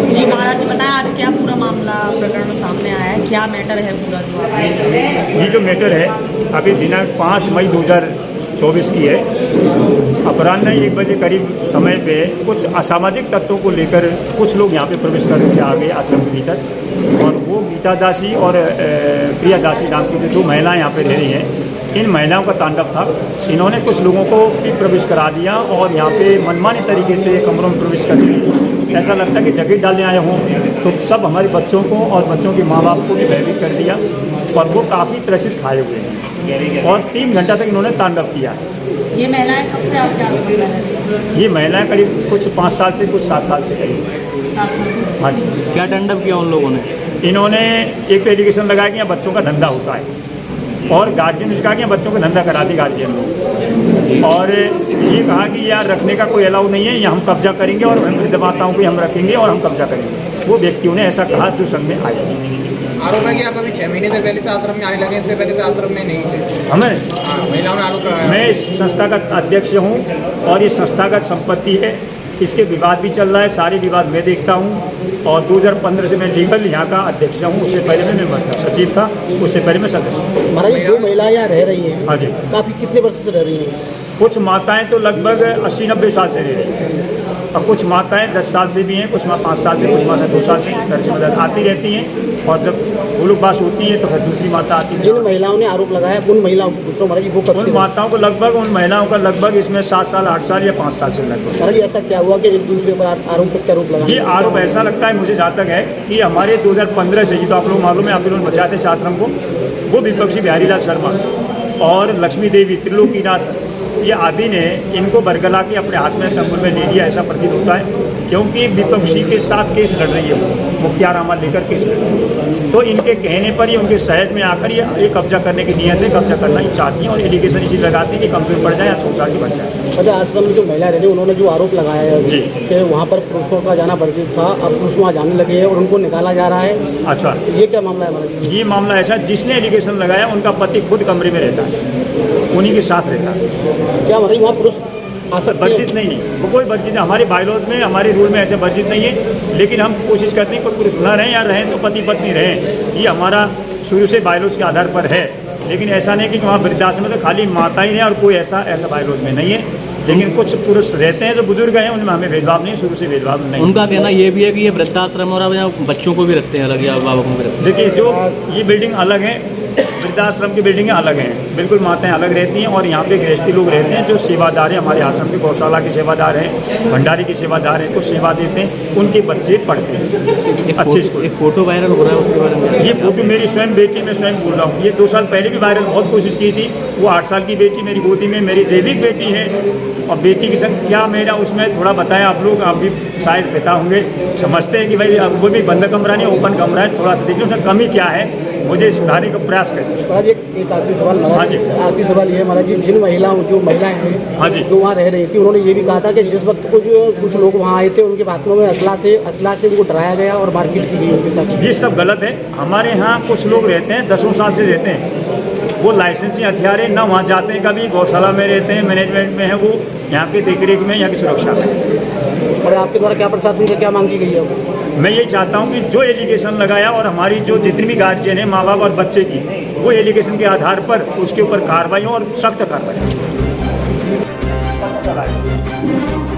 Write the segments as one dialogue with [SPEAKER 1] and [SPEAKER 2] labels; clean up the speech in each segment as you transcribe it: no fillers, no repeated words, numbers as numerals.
[SPEAKER 1] जी महाराज जी बताएं आज क्या पूरा मामला प्रकरण सामने आया है, क्या मैटर है पूरा जो आपने?
[SPEAKER 2] ये जो मैटर है अभी दिनांक 5 मई 2024 की है। अपराह्न 1 बजे करीब समय पे कुछ असामाजिक तत्वों को लेकर कुछ लोग यहाँ पे प्रवेश करके आ गए आश्रम के भीतर, और वो गीता दासी और प्रिया दासी नाम की जो 2 महिलाएं यहाँ पे रह रही हैं, इन महिलाओं का तांडव था। इन्होंने कुछ लोगों को भी प्रवेश करा दिया और यहाँ पे मनमानी तरीके से कमरों में प्रवेश करके ऐसा लगता है कि डकैत डालने आए हों, तो सब हमारे बच्चों को और बच्चों के माँ बाप को भी भयभीत कर दिया, और वो काफ़ी त्रसित खाए हुए हैं और 3 घंटा तक इन्होंने तांडव किया।
[SPEAKER 1] ये महिलाएं कब से आपके आश्रम में रह रही हैं?
[SPEAKER 2] ये महिलाएं करीब कुछ 5 साल से कुछ 7 साल से करीब। हाँ जी।
[SPEAKER 3] क्या तांडव किया उन लोगों ने?
[SPEAKER 2] इन्होंने एक तो एलिगेशन लगाया कि यहाँ बच्चों का धंधा होता है, और गार्जियन ने कहा कि बच्चों का धंधा करा दी गार्जियन लोग, और ये कहा कि यार रखने का कोई अलाउ नहीं है, ये हम कब्जा करेंगे और हम वृद्धमाताओं को हम रखेंगे और हम कब्जा करेंगे। वो व्यक्तियों ने ऐसा कहा जो संग में आए।
[SPEAKER 4] आरोप है कि आप अभी 6 महीने से पहले से आश्रम में आने लगे, इससे पहले से आश्रम में नहीं थे।
[SPEAKER 2] हमें
[SPEAKER 4] महिलाओं ने आरोप लगाया।
[SPEAKER 2] मैं इस संस्था का अध्यक्ष हूँ और ये संस्थागत संपत्ति है, इसके विवाद भी चल रहा है, सारे विवाद मैं देखता हूँ, और 2015 से मैं लीगल यहाँ का अध्यक्ष हूँ। उससे पहले मैं मेंबर था, सचिव था, उससे पहले मैं सदस्य।
[SPEAKER 5] महाराज जो महिलाएं यहाँ रह रही हैं,
[SPEAKER 2] हाँ जी,
[SPEAKER 5] काफ़ी कितने वर्ष से रह रही हैं?
[SPEAKER 2] कुछ माताएं तो लगभग 80-90 साल से रह रही हैं, और कुछ माताएं 10 साल से भी हैं, कुछ 5 साल से, कुछ माताएं 2 साल से, इस तरह से मदद आती रहती हैं, और जब वो लोग बात होती है तो फिर दूसरी माता आती है।
[SPEAKER 5] जिन महिलाओं ने आरोप लगाया उन महिलाओं को पूछो महाराज, वो
[SPEAKER 2] उन माताओं को लगभग, उन महिलाओं का लगभग इसमें 7 साल 8 साल या 5 साल से लगभग।
[SPEAKER 5] महाराज ऐसा क्या हुआ कि एक दूसरे पर आरोप लगा?
[SPEAKER 2] ये आरोप ऐसा लगता है मुझे जहाँ तक है कि हमारे 2015 से, ये तो आप लोग मालूम है, आप लोग बचाते थे आश्रम को, वो विपक्षी बिहारी लाल शर्मा और लक्ष्मी देवी, त्रिलोकीनाथ, ये आदि ने इनको बरगला के अपने हाथ में चंगुल में ले लिया, ऐसा प्रतीत होता है, क्योंकि विपक्षी के साथ केस लड़ रही है वो, मुखियारामा लेकर केस लड़ रही है। तो इनके कहने पर, ये उनके सहज में आकर ये कब्जा करने की नीयत है, कब्जा करना ही चाहती हैं, और एलिगेशन इसी लगाती है कि कमजोर पड़ जाए या सोचा की बन जाए।
[SPEAKER 5] अच्छा, आश्रम में जो महिला रहती है उन्होंने जो आरोप लगाया है
[SPEAKER 2] जी
[SPEAKER 5] कि वहाँ पर पुरुषों का जाना वर्जित था, अब पुरुष वहाँ जाने लगे हैं और उनको निकाला जा रहा है।
[SPEAKER 2] अच्छा,
[SPEAKER 5] ये क्या मामला है महाराज?
[SPEAKER 2] ये मामला ऐसा, जिसने एलिगेशन लगाया उनका पति खुद कमरे में रहता है, उन्हीं के साथ रहता है।
[SPEAKER 5] क्या महाराज वहाँ पुरुष आ सकते हैं?
[SPEAKER 2] वर्जित नहीं, वो कोई वर्जित नहीं, हमारे बायलॉज में, हमारे रूल में ऐसे वर्जित नहीं है, लेकिन हम कोशिश करते हैं कोई पुरुष न रहें या रहें तो पति पत्नी रहें, ये हमारा शुरू से बायलॉज के आधार पर है। लेकिन ऐसा नहीं कि वहाँ वृद्धाश्रम में तो खाली माता ही रहें और कोई ऐसा बायलॉज में नहीं है, लेकिन कुछ पुरुष रहते हैं जो बुजुर्ग हैं, उनमें हमें भेदभाव नहीं, शुरू से भेदभाव नहीं।
[SPEAKER 3] उनका कहना ये भी है कि ये वृद्धाश्रम और बच्चों को भी रखते हैं अलग या बाबा को भी रखते हैं।
[SPEAKER 2] देखिए, जो ये बिल्डिंग अलग है, वृद्धाश्रम की बिल्डिंगें अलग हैं, बिल्कुल माताएं अलग रहती हैं, और यहाँ पे गृहस्थी लोग रहते हैं जो सेवादार हैं, हमारे आश्रम के गौशाला के सेवादार हैं, भंडारी के सेवादार हैं, कुछ सेवा देते हैं, उनके बच्चे पढ़ते हैं अच्छे स्कूल।
[SPEAKER 3] एक फोटो वायरल हो रहा है, उसके बारे में?
[SPEAKER 2] ये फोटो मेरी स्वयं बेटी, मैं स्वयं बोल रहा हूँ, ये 2 साल पहले भी वायरल बहुत कोशिश की थी। वो 8 साल की बेटी मेरी गोदी में, मेरी जैविक बेटी है, और बेटी की संग क्या मेरा उसमें थोड़ा बताया आप लोग, आप भी शायद पिता होंगे, समझते हैं कि भाई वो भी बंद कमरा नहीं, ओपन कमरा है, थोड़ा सा देखिए उसमें कमी क्या है, मुझे सुधारने का प्रयास करें।
[SPEAKER 5] महाराज एक आखिरी सवाल
[SPEAKER 2] हाँ
[SPEAKER 5] महाराज,
[SPEAKER 2] जी।
[SPEAKER 5] आखिरी सवाल ये है महाराज जी, जिन महिलाएं हैं
[SPEAKER 2] हाँ जी,
[SPEAKER 5] जो वहाँ रह रही थी, उन्होंने ये भी कहा था कि जिस वक्त कुछ लोग वहाँ आए थे उनके हाथों में असला से उनको डराया गया और मारपीट की गई उनके साथ।
[SPEAKER 2] ये सब गलत है। हमारे यहाँ कुछ लोग रहते हैं 10 साल से रहते हैं, वो लाइसेंसी हथियार है, ना वहाँ जाते हैं, कभी गौशाला में रहते हैं, मैनेजमेंट में है, वो यहाँ की देखरेख में, यहाँ की सुरक्षा में।
[SPEAKER 5] और आपके द्वारा क्या प्रशासन से क्या मांग की गई है?
[SPEAKER 2] मैं ये चाहता हूँ कि जो एलिगेशन लगाया, और हमारी जो जितनी भी गार्जियन है, माँ बाप और बच्चे की, वो एलिगेशन के आधार पर उसके ऊपर कार्रवाई हो, और सख्त कार्रवाई।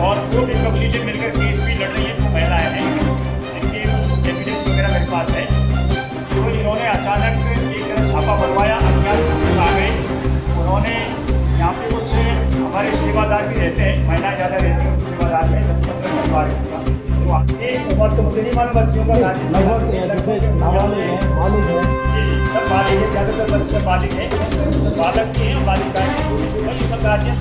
[SPEAKER 2] और वो विपक्षी से मिलकर केस भी लड़ रही है, वो महिलाएं हैं, जिनकी एविडेंस वगैरह मेरे पास है। तो इन्होंने अचानक एक तरह छापा बनवाया, अज्ञात आ गए, उन्होंने यहाँ पे कुछ हमारे सेवादार भी रहते हैं, महिलाएं ज़्यादा रहती हैं, सेवादार में 10-15 परिवार होगा, तो एक उम्र तो मुझे नहीं मालूम बच्चों का, जैसे नाबालिग है, जी सब बालिग है, ज़्यादातर बच्चे बालिग हैं, बालक की है, बालिकाएं, सब गार्जियन